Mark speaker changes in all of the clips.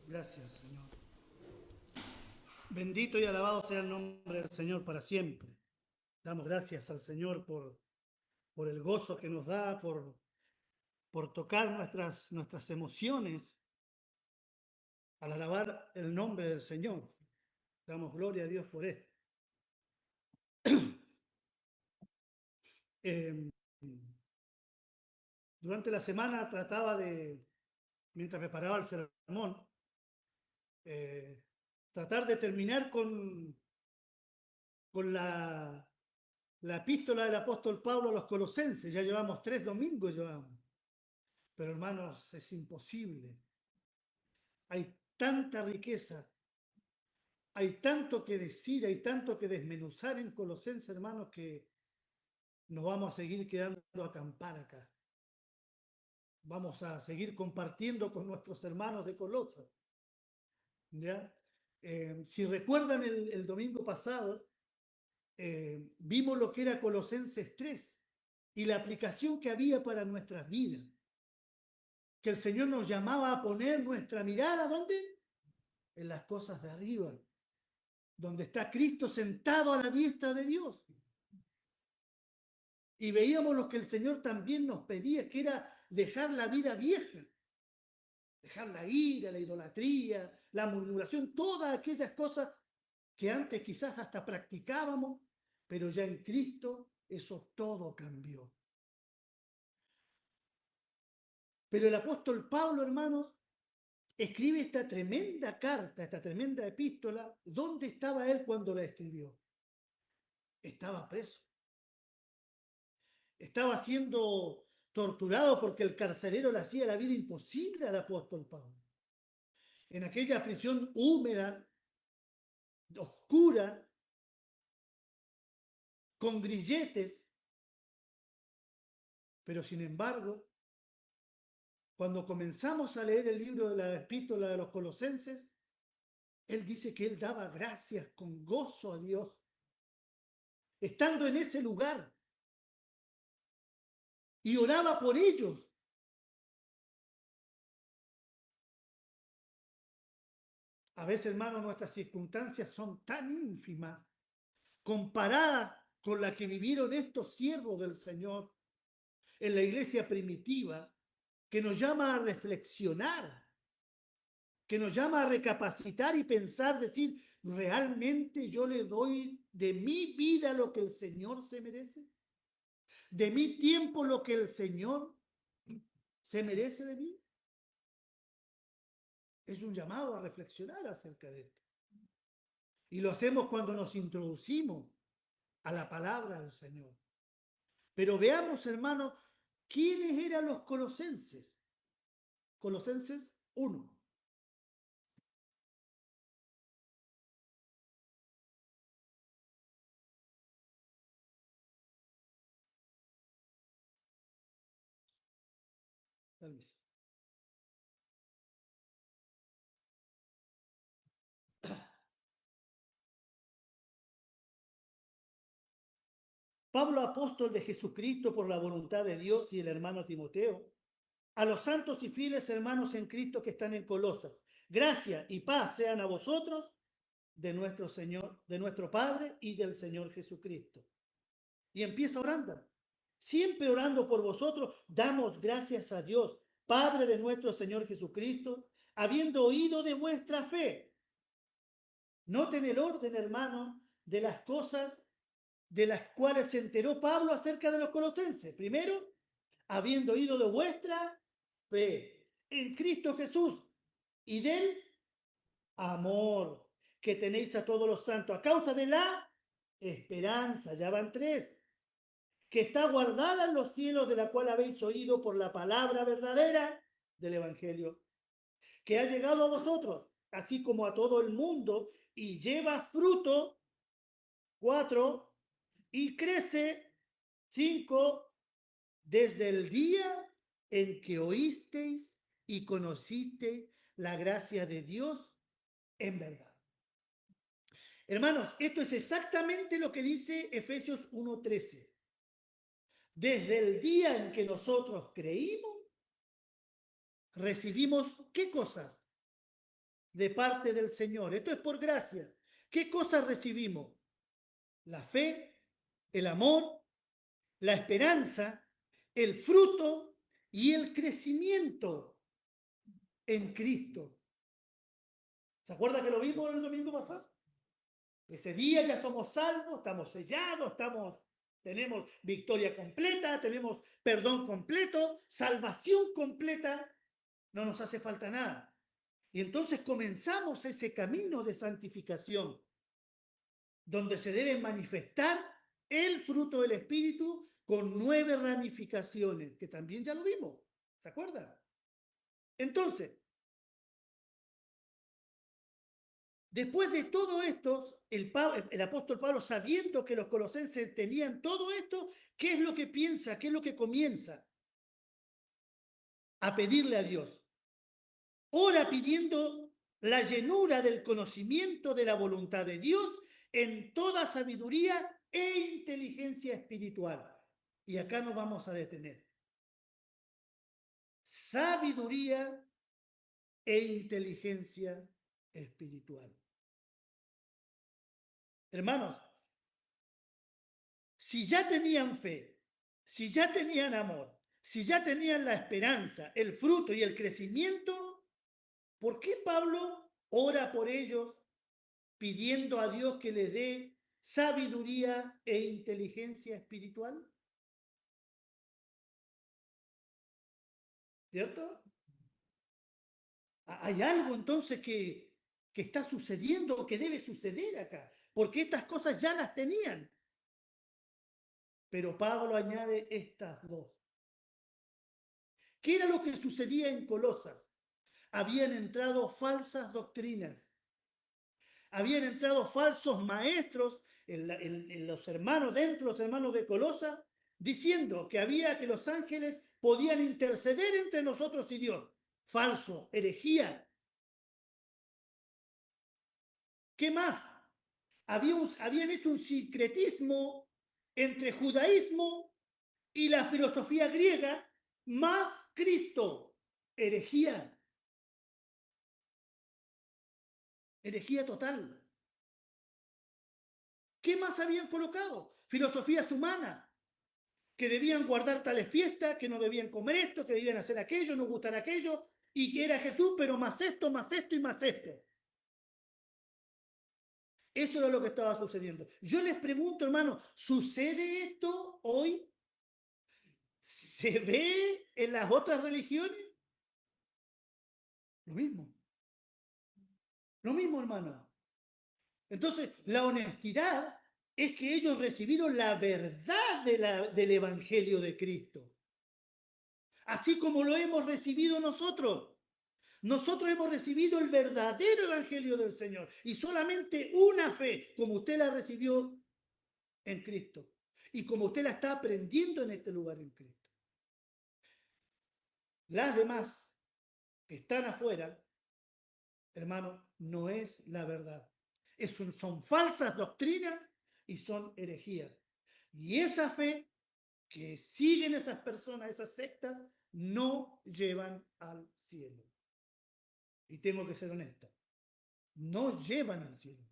Speaker 1: Gracias, Señor. Bendito y alabado sea el nombre del Señor para siempre. Damos gracias al Señor por el gozo que nos da, por tocar nuestras emociones al alabar el nombre del Señor. Damos gloria a Dios por esto. Eh, durante la semana mientras preparaba el sermón, eh, tratar de terminar con la epístola del apóstol Pablo a los Colosenses. Ya llevamos 3 domingos, pero hermanos, es imposible. Hay tanta riqueza, hay tanto que decir, hay tanto que desmenuzar en Colosenses, hermanos, que nos vamos a seguir quedando a acampar acá. Vamos a seguir compartiendo con nuestros hermanos de Colosas. ¿Ya? Si recuerdan el domingo pasado, vimos lo que era Colosenses 3 y la aplicación que había para nuestras vidas. Que el Señor nos llamaba a poner nuestra mirada, ¿dónde? En las cosas de arriba, donde está Cristo sentado a la diestra de Dios. Y veíamos lo que el Señor también nos pedía, que era dejar la vida vieja, dejar la ira, la idolatría, la murmuración, todas aquellas cosas que antes quizás hasta practicábamos, pero ya en Cristo eso todo cambió. Pero el apóstol Pablo, hermanos, escribe esta tremenda carta, esta tremenda epístola. ¿Dónde estaba él cuando la escribió? Estaba preso. Estaba siendo torturado porque el carcelero le hacía la vida imposible al apóstol Pablo. En aquella prisión húmeda, oscura, con grilletes, pero sin embargo, cuando comenzamos a leer el libro de la epístola de los Colosenses, él dice que él daba gracias con gozo a Dios, estando en ese lugar, y oraba por ellos. A veces, hermanos, nuestras circunstancias son tan ínfimas comparadas con la que vivieron estos siervos del Señor en la iglesia primitiva, que nos llama a reflexionar, que nos llama a recapacitar y pensar, decir, ¿realmente yo le doy de mi vida lo que el Señor se merece? ¿De mi tiempo lo que el Señor se merece de mí? Es un llamado a reflexionar acerca de esto. Y lo hacemos cuando nos introducimos a la palabra del Señor. Pero veamos, hermanos, quiénes eran los colosenses. Colosenses 1. Permiso. Pablo, apóstol de Jesucristo por la voluntad de Dios, y el hermano Timoteo, a los santos y fieles hermanos en Cristo que están en Colosas. Gracia y paz sean a vosotros de nuestro Señor, de nuestro Padre y del Señor Jesucristo. Y empieza orando. Siempre orando por vosotros, damos gracias a Dios, Padre de nuestro Señor Jesucristo, habiendo oído de vuestra fe. Noten el orden, hermano, de las cosas de las cuales se enteró Pablo acerca de los colosenses. Primero, habiendo oído de vuestra fe en Cristo Jesús y del amor que tenéis a todos los santos a causa de la esperanza, ya van tres, que está guardada en los cielos, de la cual habéis oído por la palabra verdadera del Evangelio, que ha llegado a vosotros, así como a todo el mundo, y lleva fruto, 4, y crece, 5, desde el día en que oísteis y conocisteis la gracia de Dios en verdad. Hermanos, esto es exactamente lo que dice Efesios 1:13. Desde el día en que nosotros creímos, recibimos ¿qué cosas? de parte del Señor. Esto es por gracia. ¿Qué cosas recibimos? La fe, el amor, la esperanza, el fruto y el crecimiento en Cristo. ¿Se acuerda que lo vimos el domingo pasado? Ese día ya somos salvos, estamos sellados, tenemos victoria completa, tenemos perdón completo, salvación completa, no nos hace falta nada. Y entonces comenzamos ese camino de santificación, donde se debe manifestar el fruto del Espíritu con 9 ramificaciones, que también ya lo vimos, ¿se acuerdan? Entonces, después de todo esto, el apóstol Pablo, sabiendo que los colosenses tenían todo esto, ¿qué es lo que piensa? ¿Qué es lo que comienza a pedirle a Dios? Ora pidiendo la llenura del conocimiento de la voluntad de Dios en toda sabiduría e inteligencia espiritual. Y acá nos vamos a detener. Sabiduría e inteligencia espiritual. Hermanos, si ya tenían fe, si ya tenían amor, si ya tenían la esperanza, el fruto y el crecimiento, ¿por qué Pablo ora por ellos pidiendo a Dios que les dé sabiduría e inteligencia espiritual? ¿Cierto? Hay algo entonces que está sucediendo, que debe suceder acá, porque estas cosas ya las tenían. Pero Pablo añade estas dos. ¿Qué era lo que sucedía en Colosas? Habían entrado falsas doctrinas. Habían entrado falsos maestros en los hermanos, dentro de los hermanos de Colosa, diciendo que los ángeles podían interceder entre nosotros y Dios. Falso, herejía. ¿Qué más? Habían hecho un sincretismo entre judaísmo y la filosofía griega más Cristo. Herejía. Herejía total. ¿Qué más habían colocado? Filosofías humanas, que debían guardar tales fiestas, que no debían comer esto, que debían hacer aquello, no gustar aquello, y que era Jesús, pero más esto y más esto. Eso era lo que estaba sucediendo. Yo les pregunto, hermano, ¿sucede esto hoy? ¿Se ve en las otras religiones? Lo mismo. Lo mismo, hermano. Entonces, la honestidad es que ellos recibieron la verdad del Evangelio de Cristo. Así como lo hemos recibido nosotros. Nosotros hemos recibido el verdadero Evangelio del Señor y solamente una fe, como usted la recibió en Cristo y como usted la está aprendiendo en este lugar en Cristo. Las demás que están afuera, hermano, no es la verdad. Son falsas doctrinas y son herejías. Y esa fe que siguen esas personas, esas sectas, no llevan al cielo. Y tengo que ser honesto, no llevan al cielo.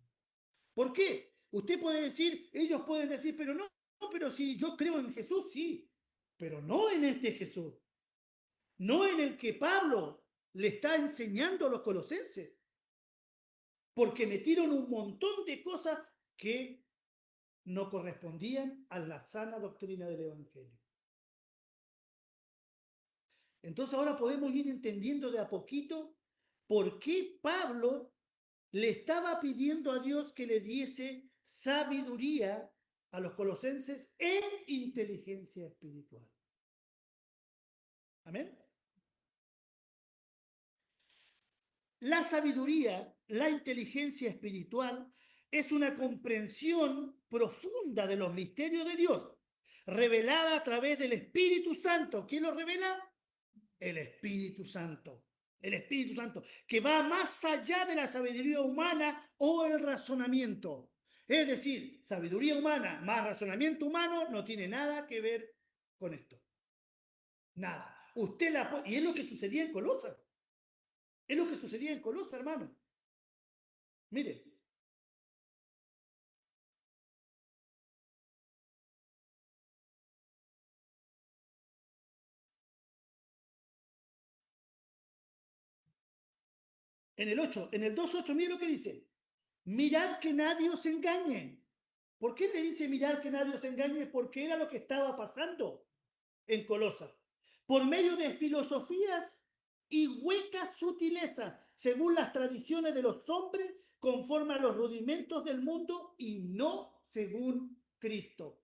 Speaker 1: ¿Por qué? Usted puede decir, ellos pueden decir, pero no, pero si yo creo en Jesús, sí, pero no en este Jesús, no en el que Pablo le está enseñando a los colosenses, porque metieron un montón de cosas que no correspondían a la sana doctrina del Evangelio. Entonces ahora podemos ir entendiendo de a poquito por qué Pablo le estaba pidiendo a Dios que le diese sabiduría a los colosenses e inteligencia espiritual. Amén. La sabiduría, la inteligencia espiritual, es una comprensión profunda de los misterios de Dios, revelada a través del Espíritu Santo. ¿Quién lo revela? El Espíritu Santo. El Espíritu Santo, que va más allá de la sabiduría humana o el razonamiento. Es decir, sabiduría humana más razonamiento humano no tiene nada que ver con esto. Nada. Y es lo que sucedía en Colosas. Es lo que sucedía en Colosas, hermano. Mire, en el 8, en el 2:8, mire lo que dice. Mirad que nadie os engañe. ¿Por qué le dice mirar que nadie os engañe? Porque era lo que estaba pasando en Colosas. Por medio de filosofías y huecas sutilezas, según las tradiciones de los hombres, conforme a los rudimentos del mundo y no según Cristo.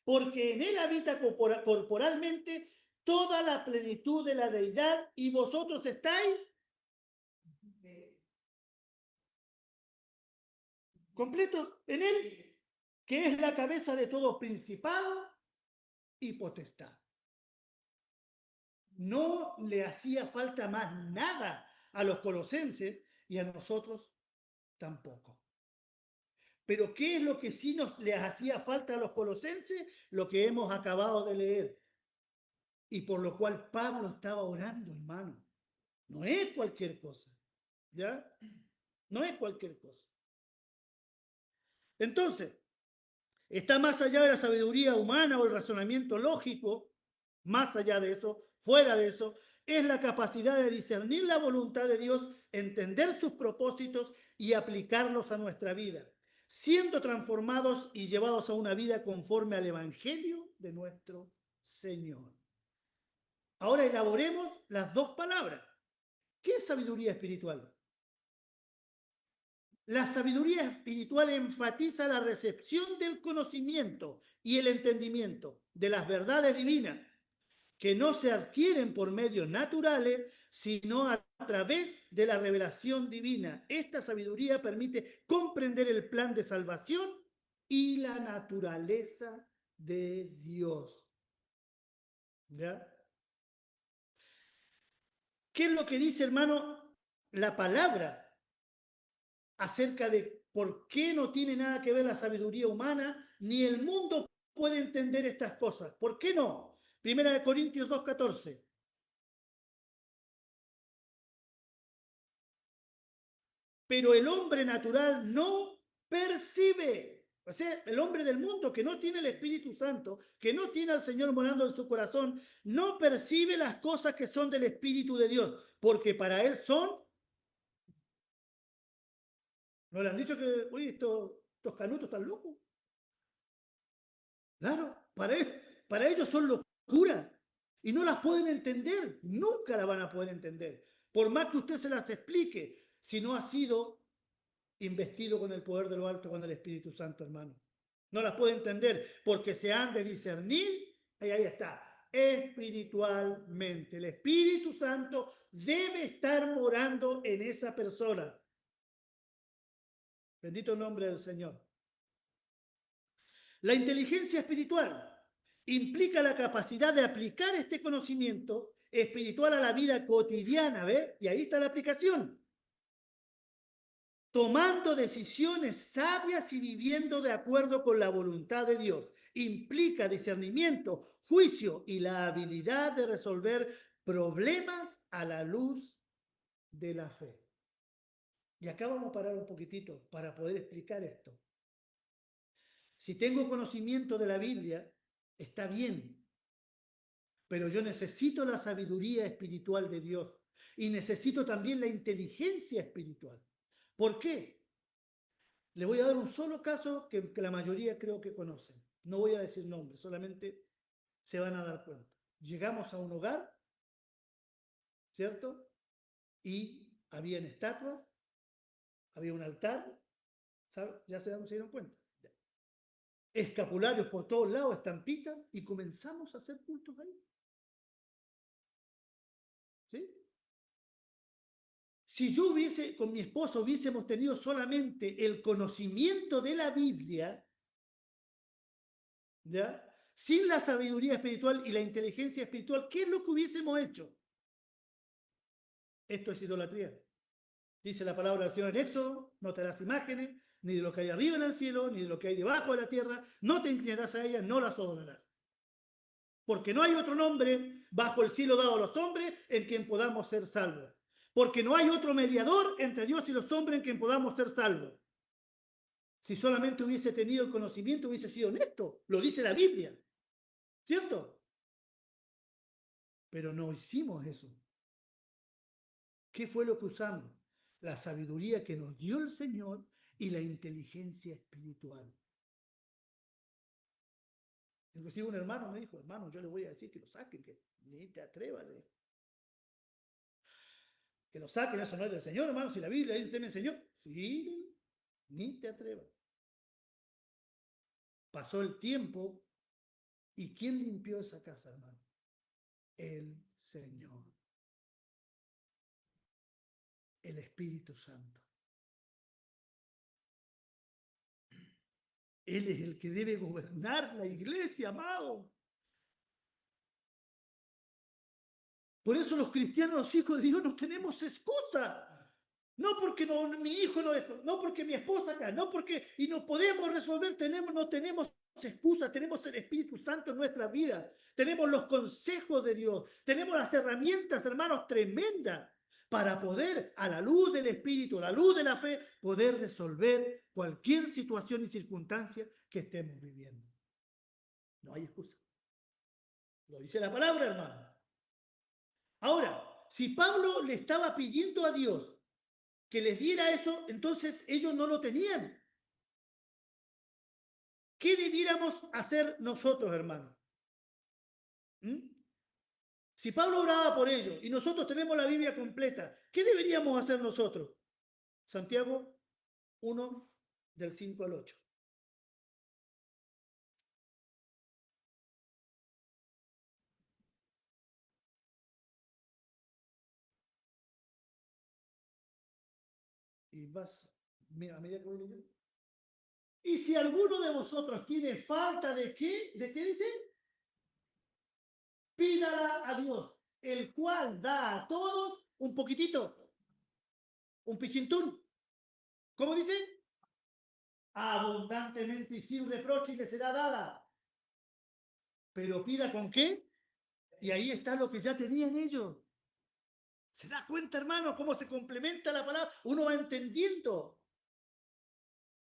Speaker 1: Porque en él habita corporalmente toda la plenitud de la deidad y vosotros estáis completos en él, que es la cabeza de todo principado y potestad. No le hacía falta más nada a los colosenses y a nosotros tampoco. Pero ¿qué es lo que sí les hacía falta a los colosenses? Lo que hemos acabado de leer. Y por lo cual Pablo estaba orando, hermano. No es cualquier cosa. ¿Ya? No es cualquier cosa. Entonces, está más allá de la sabiduría humana o el razonamiento lógico, más allá de eso, fuera de eso, es la capacidad de discernir la voluntad de Dios, entender sus propósitos y aplicarlos a nuestra vida, siendo transformados y llevados a una vida conforme al Evangelio de nuestro Señor. Ahora elaboremos las dos palabras. ¿Qué es sabiduría espiritual? La sabiduría espiritual enfatiza la recepción del conocimiento y el entendimiento de las verdades divinas, que no se adquieren por medios naturales, sino a través de la revelación divina. Esta sabiduría permite comprender el plan de salvación y la naturaleza de Dios. ¿Ya? ¿Qué es lo que dice, hermano, la palabra acerca de por qué no tiene nada que ver la sabiduría humana, ni el mundo puede entender estas cosas? ¿Por qué no? Primera de Corintios 2:14. Pero el hombre natural no percibe. O sea, el hombre del mundo que no tiene el Espíritu Santo, que no tiene al Señor morando en su corazón, no percibe las cosas que son del Espíritu de Dios, porque para él son. ¿No le han dicho que, oye, estos canutos están locos? Claro, para ellos son locuras y no las pueden entender, nunca las van a poder entender, por más que usted se las explique, si no ha sido investido con el poder de lo alto, con el Espíritu Santo, hermano. No las puede entender porque se han de discernir, y ahí está, espiritualmente. El Espíritu Santo debe estar morando en esa persona. Bendito el nombre del Señor. La inteligencia espiritual implica la capacidad de aplicar este conocimiento espiritual a la vida cotidiana, ¿ves? Y ahí está la aplicación. Tomando decisiones sabias y viviendo de acuerdo con la voluntad de Dios. Implica discernimiento, juicio y la habilidad de resolver problemas a la luz de la fe. Y acá vamos a parar un poquitito para poder explicar esto. Si tengo conocimiento de la Biblia, está bien, pero yo necesito la sabiduría espiritual de Dios y necesito también la inteligencia espiritual. ¿Por qué? Le voy a dar un solo caso que la mayoría creo que conocen. No voy a decir nombres, solamente se van a dar cuenta. Llegamos a un hogar, ¿cierto? Y habían estatuas, había un altar, ¿sabe? Ya se dieron cuenta. Escapularios por todos lados, estampitas, y comenzamos a hacer cultos ahí. ¿Sí? Si yo con mi esposo hubiésemos tenido solamente el conocimiento de la Biblia, ¿ya? Sin la sabiduría espiritual y la inteligencia espiritual, ¿qué es lo que hubiésemos hecho? Esto es idolatría. Dice la palabra del Señor en Éxodo: no te harás imágenes, ni de lo que hay arriba en el cielo, ni de lo que hay debajo de la tierra, no te inclinarás a ellas, no las adorarás. Porque no hay otro nombre bajo el cielo dado a los hombres en quien podamos ser salvos. porque no hay otro mediador entre Dios y los hombres en quien podamos ser salvos. Si solamente hubiese tenido el conocimiento, hubiese sido honesto. Lo dice la Biblia, ¿cierto? Pero no hicimos eso. ¿Qué fue lo que usamos? La sabiduría que nos dio el Señor y la inteligencia espiritual. Inclusive un hermano me dijo, hermano, yo le voy a decir que lo saquen, que ni te atrevas. Que lo saquen, eso no es del Señor, hermano, si la Biblia dice, usted me enseñó. Sí, ni te atrevas. Pasó el tiempo, ¿y quién limpió esa casa, hermano? El Señor. El Espíritu Santo. Él es el que debe gobernar la iglesia, amado. Por eso los cristianos, los hijos de Dios, no tenemos excusa. No porque no, mi hijo no porque mi esposa acá, no porque, y no podemos resolver, no tenemos excusa, tenemos el Espíritu Santo en nuestra vida, tenemos los consejos de Dios, tenemos las herramientas, hermanos, tremendas para poder, a la luz del Espíritu, a la luz de la fe, poder resolver cualquier situación y circunstancia que estemos viviendo. No hay excusa. Lo dice la palabra, hermano. Ahora, si Pablo le estaba pidiendo a Dios que les diera eso, entonces ellos no lo tenían. ¿Qué debiéramos hacer nosotros, hermanos? ¿Mm? Si Pablo oraba por ellos y nosotros tenemos la Biblia completa, ¿qué deberíamos hacer nosotros? Santiago 1, del 5 al 8. Y vas, mira, a medida que voy leyendo. Y si alguno de vosotros tiene falta ¿de qué? ¿De qué dice? Pídala a Dios, el cual da a todos un poquitito, un pichintún. ¿Cómo dice? Abundantemente y sin reproche y le será dada. Pero pida con qué? Y ahí está lo que ya tenían ellos. ¿Se da cuenta, hermano, cómo se complementa la palabra? Uno va entendiendo.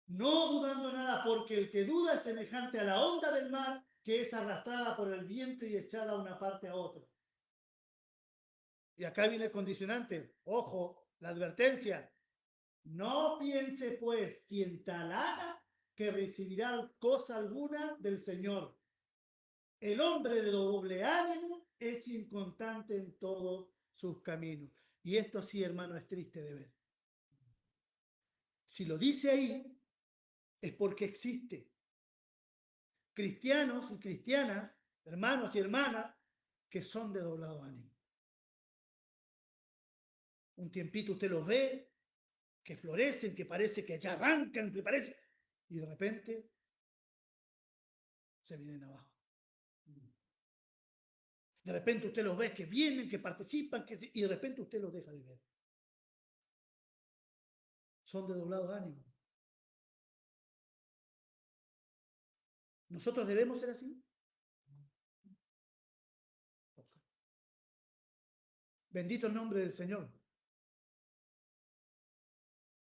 Speaker 1: No dudando nada, porque el que duda es semejante a la onda del mar que es arrastrada por el viento y echada a una parte a otra. Y acá viene el condicionante. Ojo, la advertencia. No piense, pues, quien tal haga que recibirá cosa alguna del Señor. El hombre de doble ánimo es inconstante en todos sus caminos. Y esto sí, hermano, es triste de ver. Si lo dice ahí, es porque existe. Cristianos y cristianas, hermanos y hermanas, que son de doblado ánimo. Un tiempito usted los ve, que florecen, que parece que ya arrancan, que parece, y de repente se vienen abajo. De repente usted los ve que vienen, que participan, y de repente usted los deja de ver. Son de doblado ánimo. ¿Nosotros debemos ser así? Bendito el nombre del Señor.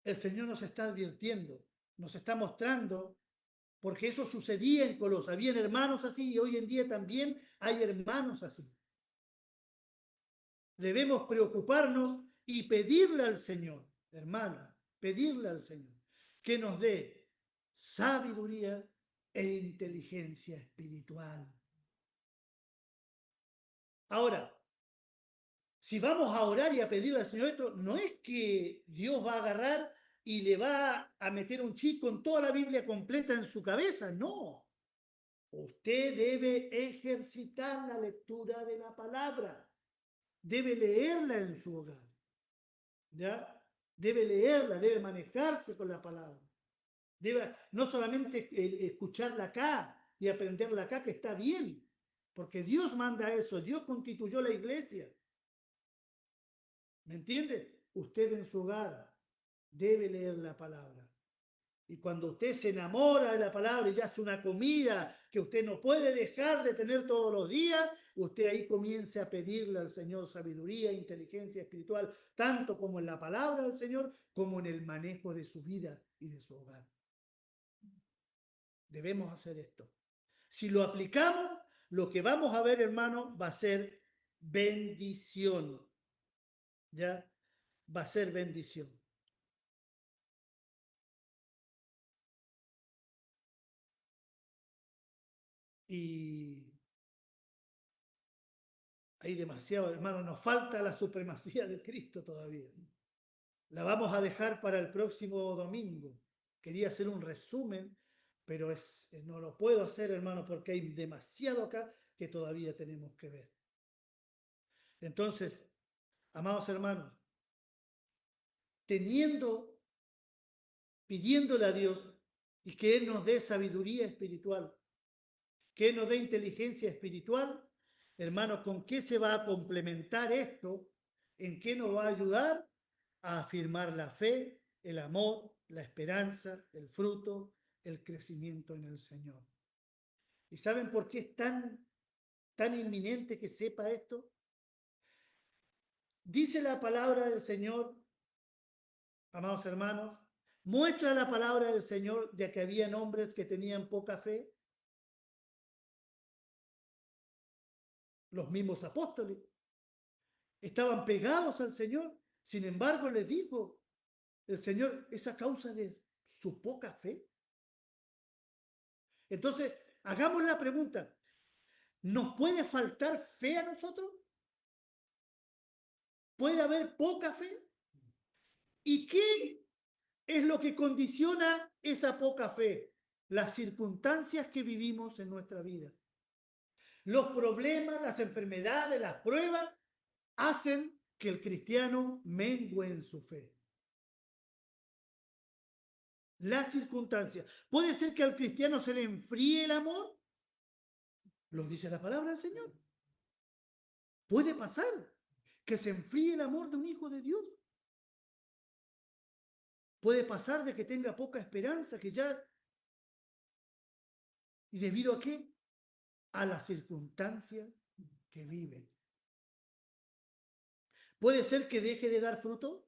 Speaker 1: El Señor nos está advirtiendo, nos está mostrando, porque eso sucedía en Colosas. Habían hermanos así y hoy en día también hay hermanos así. Debemos preocuparnos y pedirle al Señor, hermana, pedirle al Señor que nos dé sabiduría e inteligencia espiritual. Ahora, si vamos a orar y a pedirle al Señor esto, no es que Dios va a agarrar y le va a meter un chip con toda la Biblia completa en su cabeza, no. Usted debe ejercitar la lectura de la palabra, debe leerla en su hogar, ¿ya? Debe leerla, debe manejarse con la palabra. Debe no solamente escucharla acá y aprenderla acá, que está bien, porque Dios manda eso, Dios constituyó la iglesia. ¿Me entiende? Usted en su hogar debe leer la palabra, Y cuando usted se enamora de la palabra y ya hace una comida que usted no puede dejar de tener todos los días, usted ahí comience a pedirle al Señor sabiduría, inteligencia espiritual, tanto como en la palabra del Señor, como en el manejo de su vida y de su hogar. Debemos hacer esto. Si lo aplicamos, lo que vamos a ver, hermano, va a ser bendición. ¿Ya? Va a ser bendición. Y hay demasiado, hermano, nos falta la supremacía de Cristo todavía. La vamos a dejar para el próximo domingo. Quería hacer un resumen, pero no lo puedo hacer, hermano, porque hay demasiado acá que todavía tenemos que ver. Entonces, amados hermanos, pidiéndole a Dios y que Él nos dé sabiduría espiritual, que Él nos dé inteligencia espiritual, hermanos, ¿con qué se va a complementar esto? ¿En qué nos va a ayudar? A afirmar la fe, el amor, la esperanza, el fruto, el crecimiento en el Señor. ¿Y saben por qué es tan inminente que sepa esto? Dice la palabra del Señor, amados hermanos, muestra la palabra del Señor de que habían hombres que tenían poca fe, los mismos apóstoles, estaban pegados al Señor, sin embargo les dijo el Señor, ¿es a causa de su poca fe? Entonces, hagamos la pregunta, ¿nos puede faltar fe a nosotros? ¿Puede haber poca fe? ¿Y qué es lo que condiciona esa poca fe? Las circunstancias que vivimos en nuestra vida. Los problemas, las enfermedades, las pruebas hacen que el cristiano mengue en su fe. Las circunstancias. ¿Puede ser que al cristiano se le enfríe el amor? Lo dice la palabra del Señor. Puede pasar que se enfríe el amor de un hijo de Dios. Puede pasar de que tenga poca esperanza, que ya... ¿Y debido a qué? A las circunstancias que vive. ¿Puede ser que deje de dar fruto?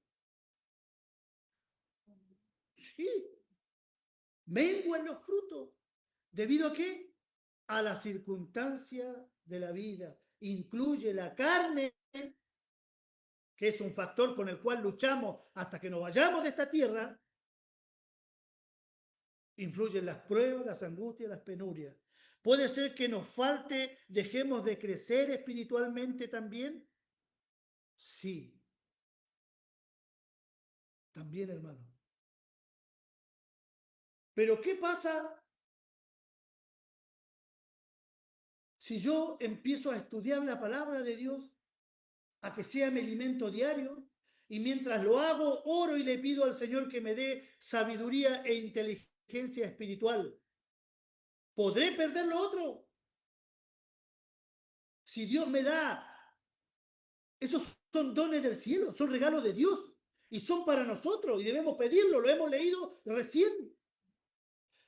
Speaker 1: Sí. Menguan los frutos. ¿Debido a qué? A la circunstancia de la vida. Incluye la carne, que es un factor con el cual luchamos hasta que nos vayamos de esta tierra. Influyen las pruebas, las angustias, las penurias. ¿Puede ser que nos falte, dejemos de crecer espiritualmente también? Sí, también, hermano. Pero ¿qué pasa si yo empiezo a estudiar la palabra de Dios, a que sea mi alimento diario, y mientras lo hago, oro y le pido al Señor que me dé sabiduría e inteligencia espiritual? ¿Podré perder lo otro? Si Dios me da, esos son dones del cielo, son regalos de Dios y son para nosotros y debemos pedirlo, lo hemos leído recién.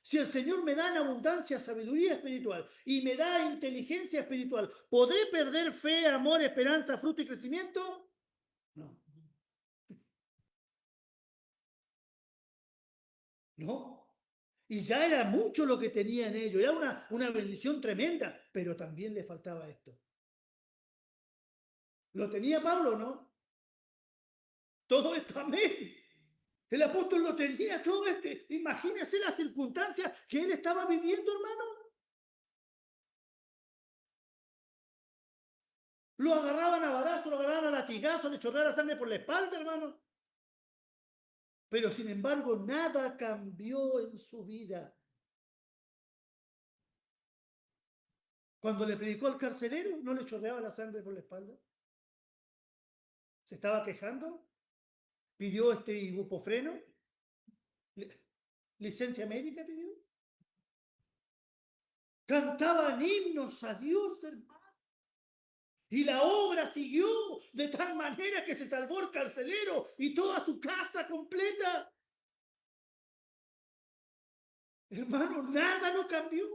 Speaker 1: Si el Señor me da en abundancia sabiduría espiritual y me da inteligencia espiritual, ¿podré perder fe, amor, esperanza, fruto y crecimiento? No. No. Y ya era mucho lo que tenía en ello, era una bendición tremenda, pero también le faltaba esto. ¿Lo tenía Pablo, no? Todo esto, amén. El apóstol lo tenía todo este. Imagínese las circunstancias que él estaba viviendo, hermano. Lo agarraban a barazo, lo agarraban a latigazo, le chorreaba sangre por la espalda, hermano. Pero sin embargo, nada cambió en su vida. Cuando le predicó al carcelero, no le chorreaba la sangre por la espalda. Se estaba quejando, pidió este ibupofreno, licencia médica pidió. Cantaban himnos a Dios, hermano. Y la obra siguió de tal manera que se salvó el carcelero y toda su casa completa. Hermano, nada lo cambió.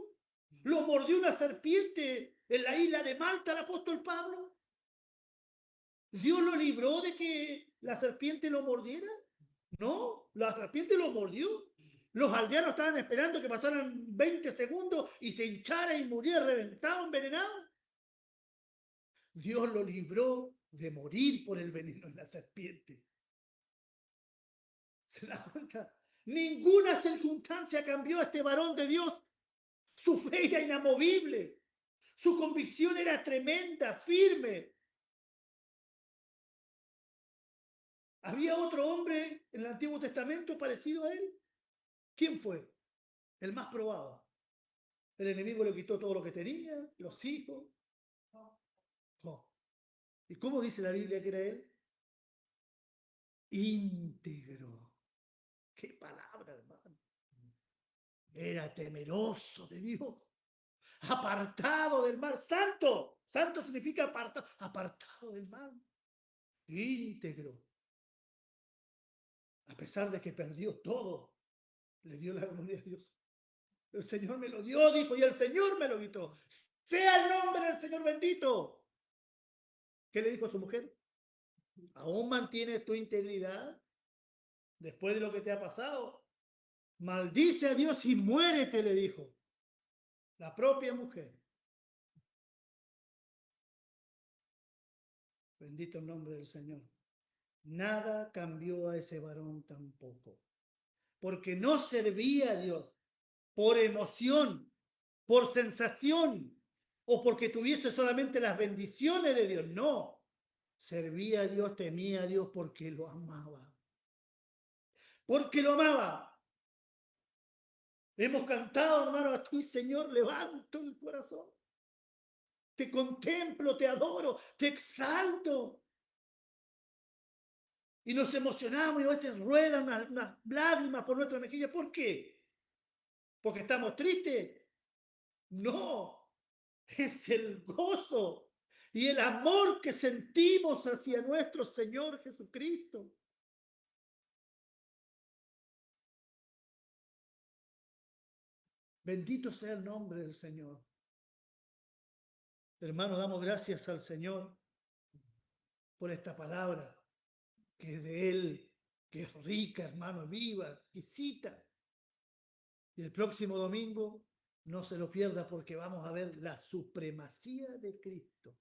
Speaker 1: Lo mordió una serpiente en la isla de Malta, el apóstol Pablo. ¿Dios lo libró de que la serpiente lo mordiera? No, la serpiente lo mordió. Los aldeanos estaban esperando que pasaran 20 segundos y se hinchara y muriera reventado, envenenado. Dios lo libró de morir por el veneno de la serpiente. ¿Se da cuenta? Ninguna circunstancia cambió a este varón de Dios. Su fe era inamovible. Su convicción era tremenda, firme. ¿Había otro hombre en el Antiguo Testamento parecido a él? ¿Quién fue? El más probado. El enemigo le quitó todo lo que tenía, los hijos. No. ¿Y cómo dice la Biblia que era él? Íntegro. ¡Qué palabra, hermano! Era temeroso de Dios. Apartado del mal. Santo. Santo significa apartado. Apartado del mal. Íntegro. A pesar de que perdió todo, le dio la gloria a Dios. El Señor me lo dio, dijo, y el Señor me lo quitó. Sea el nombre del Señor bendito. ¿Qué le dijo a su mujer? ¿Aún mantienes tu integridad después de lo que te ha pasado? Maldice a Dios y muérete, le dijo. La propia mujer. Bendito el nombre del Señor. Nada cambió a ese varón tampoco. Porque no servía a Dios por emoción, por sensación, o porque tuviese solamente las bendiciones de Dios. No. Servía a Dios, temía a Dios porque lo amaba. Porque lo amaba. Hemos cantado, hermano, a ti, Señor, levanto el corazón. Te contemplo, te adoro, te exalto. Y nos emocionamos y a veces ruedan unas lágrimas por nuestra mejilla. ¿Por qué? ¿Porque estamos tristes? No, es el gozo y el amor que sentimos hacia nuestro Señor Jesucristo. Bendito sea el nombre del Señor. Hermano, damos gracias al Señor por esta palabra, que es de Él, que es rica, hermano, viva, exquisita. Y el próximo domingo no se lo pierda porque vamos a ver la supremacía de Cristo.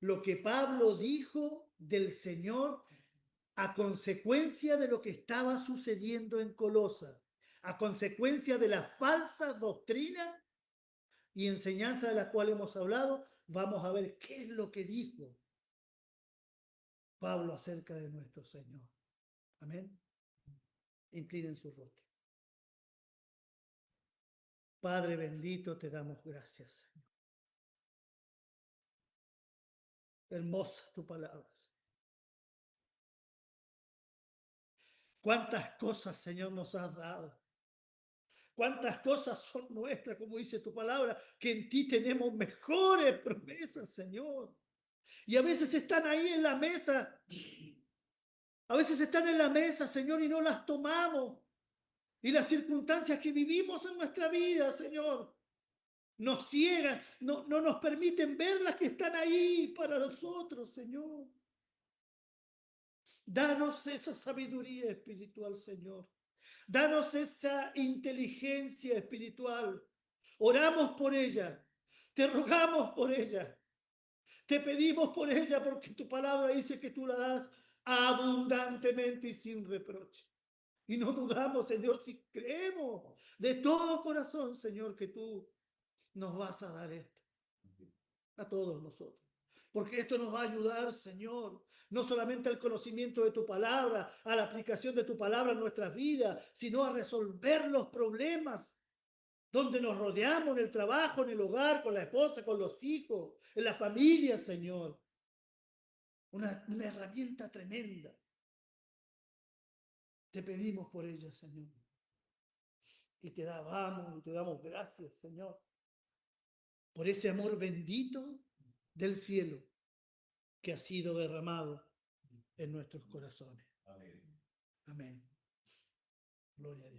Speaker 1: Lo que Pablo dijo del Señor a consecuencia de lo que estaba sucediendo en Colosas, a consecuencia de la falsa doctrina y enseñanza de la cual hemos hablado, vamos a ver qué es lo que dijo Pablo acerca de nuestro Señor. Amén. Inclinen su rostro. Padre bendito, te damos gracias, Señor. Hermosa tu palabra. Cuántas cosas, Señor, nos has dado. Cuántas cosas son nuestras, como dice tu palabra, que en ti tenemos mejores promesas, Señor. Y a veces están ahí en la mesa. A veces están en la mesa, Señor, y no las tomamos. Y las circunstancias que vivimos en nuestra vida, Señor, nos ciegan, no nos permiten ver las que están ahí para nosotros, Señor. Danos esa sabiduría espiritual, Señor. Danos esa inteligencia espiritual. Oramos por ella. Te rogamos por ella. Te pedimos por ella porque tu palabra dice que tú la das abundantemente y sin reproche. Y no dudamos, Señor, si creemos de todo corazón, Señor, que tú nos vas a dar esto a todos nosotros. Porque esto nos va a ayudar, Señor, no solamente al conocimiento de tu palabra, a la aplicación de tu palabra en nuestras vidas, sino a resolver los problemas donde nos rodeamos en el trabajo, en el hogar, con la esposa, con los hijos, en la familia, Señor. Una herramienta tremenda. Te pedimos por ella, Señor. Y te damos gracias, Señor, por ese amor bendito del cielo que ha sido derramado en nuestros corazones. Amén. Amén. Gloria a Dios.